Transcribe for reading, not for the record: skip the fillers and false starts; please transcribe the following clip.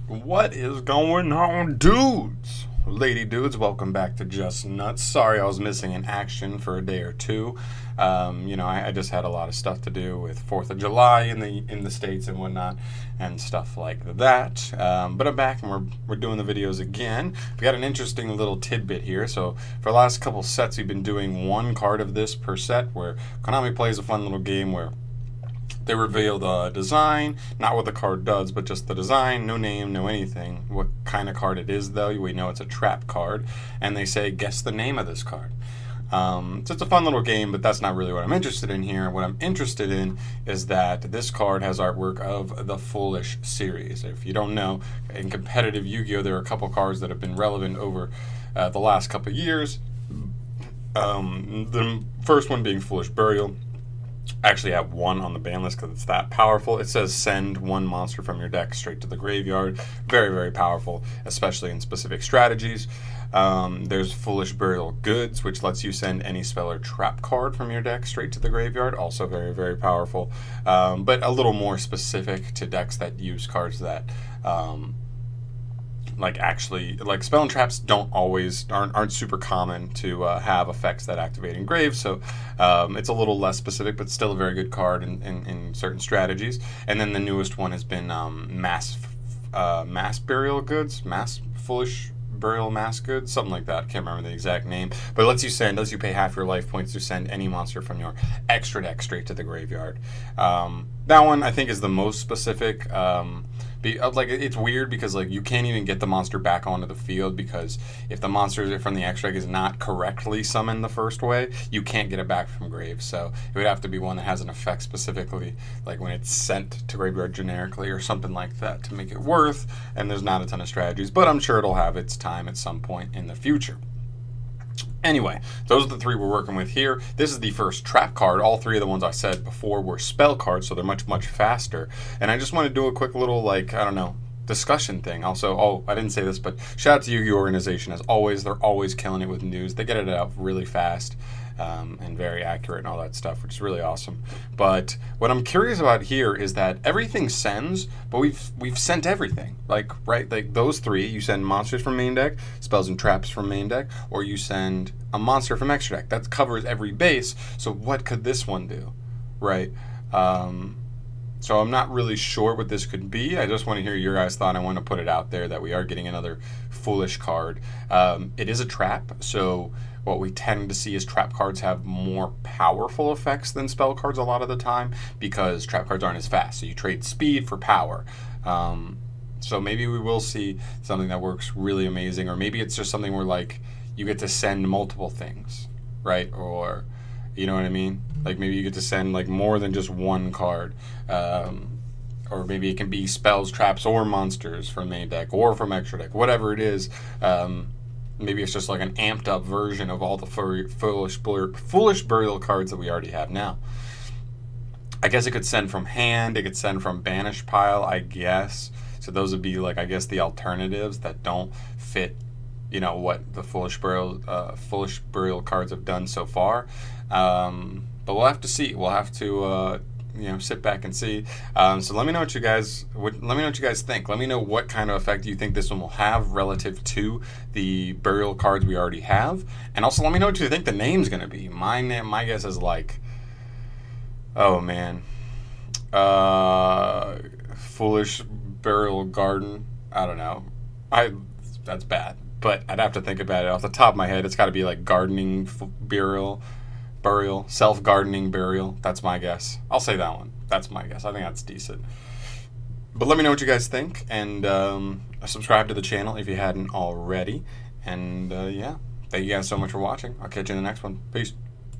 What is going on, dudes? Lady dudes, welcome back to Just Nuts. Sorry I was missing in action for a day or two. I just had a lot of stuff to do with 4th of July in the States and whatnot and stuff like that. But I'm back and we're doing the videos again. We got an interesting little tidbit here. So for the last couple sets, we've been doing one card of this per set, where Konami plays a fun little game where they reveal the design, not what the card does, but just the design, no name, no anything. What kind of card it is, though, we know it's a trap card. And they say, guess the name of this card. So it's a fun little game, but that's not really what I'm interested in here. What I'm interested in is that this card has artwork of the Foolish series. If you don't know, in competitive Yu-Gi-Oh, there are a couple cards that have been relevant over the last couple years. The first one being Foolish Burial. I actually have one on the ban list because it's that powerful. It says send one monster from your deck straight to the graveyard. Very, very powerful, especially in specific strategies. There's Foolish Burial Goods, which lets you send any spell or trap card from your deck straight to the graveyard. Also very, very powerful, but a little more specific to decks that use cards that like spell and traps aren't super common to have effects that activate engrave, so it's a little less specific, but still a very good card in certain strategies. And then the newest one has been mass burial goods, mass Foolish burial mass goods, something like that. Can't remember the exact name, but it lets you pay half your life points to send any monster from your extra deck straight to the graveyard. That one I think is the most specific. It's weird because you can't even get the monster back onto the field, because if the monster from the extra deck is not correctly summoned the first way, you can't get it back from grave. So it would have to be one that has an effect specifically, like when it's sent to graveyard generically or something like that, to make it worth. And there's not a ton of strategies, but I'm sure it'll have its time at some point in the future. Anyway, those are the three we're working with here. This is the first trap card. All three of the ones I said before were spell cards, so they're much, much faster. And I just want to do a quick little, discussion thing. Also, I didn't say this, but shout out to Yu-Gi-Oh! Organization. As always, they're always killing it with news. They get it out really fast and very accurate and all that stuff, which is really awesome. But what I'm curious about here is that everything sends, but we've sent everything. Like those three, you send monsters from main deck, spells and traps from main deck, or you send a monster from extra deck. That covers every base. So what could this one do, right? So I'm not really sure what this could be. I just want to hear your guys' thought. I want to put it out there that we are getting another Foolish card. It is a trap, so what we tend to see is trap cards have more powerful effects than spell cards a lot of the time, because trap cards aren't as fast. So you trade speed for power. So maybe we will see something that works really amazing, or maybe it's just something where you get to send multiple things, right? Or you know what I mean? Maybe you get to send more than just one card. Or maybe it can be spells, traps, or monsters from main deck or from extra deck, whatever it is. Maybe it's just an amped up version of all the Foolish Burial cards that we already have now. I guess it could send from hand, it could send from Banish Pile, I guess. So those would be the alternatives that don't fit, what the Foolish Burial cards have done so far. But we'll have to see. We'll have to sit back and see. So let me know what you guys think. Let me know what kind of effect you think this one will have relative to the burial cards we already have, and also let me know what you think the name's gonna be. My guess is Foolish Burial Garden. I don't know. That's bad, but I'd have to think about it. Off the top of my head, it's got to be gardening burial, self-gardening burial. That's my guess. I'll say that one. That's my guess. I think that's decent. But let me know what you guys think, and subscribe to the channel if you hadn't already. And thank you guys so much for watching. I'll catch you in the next one. Peace.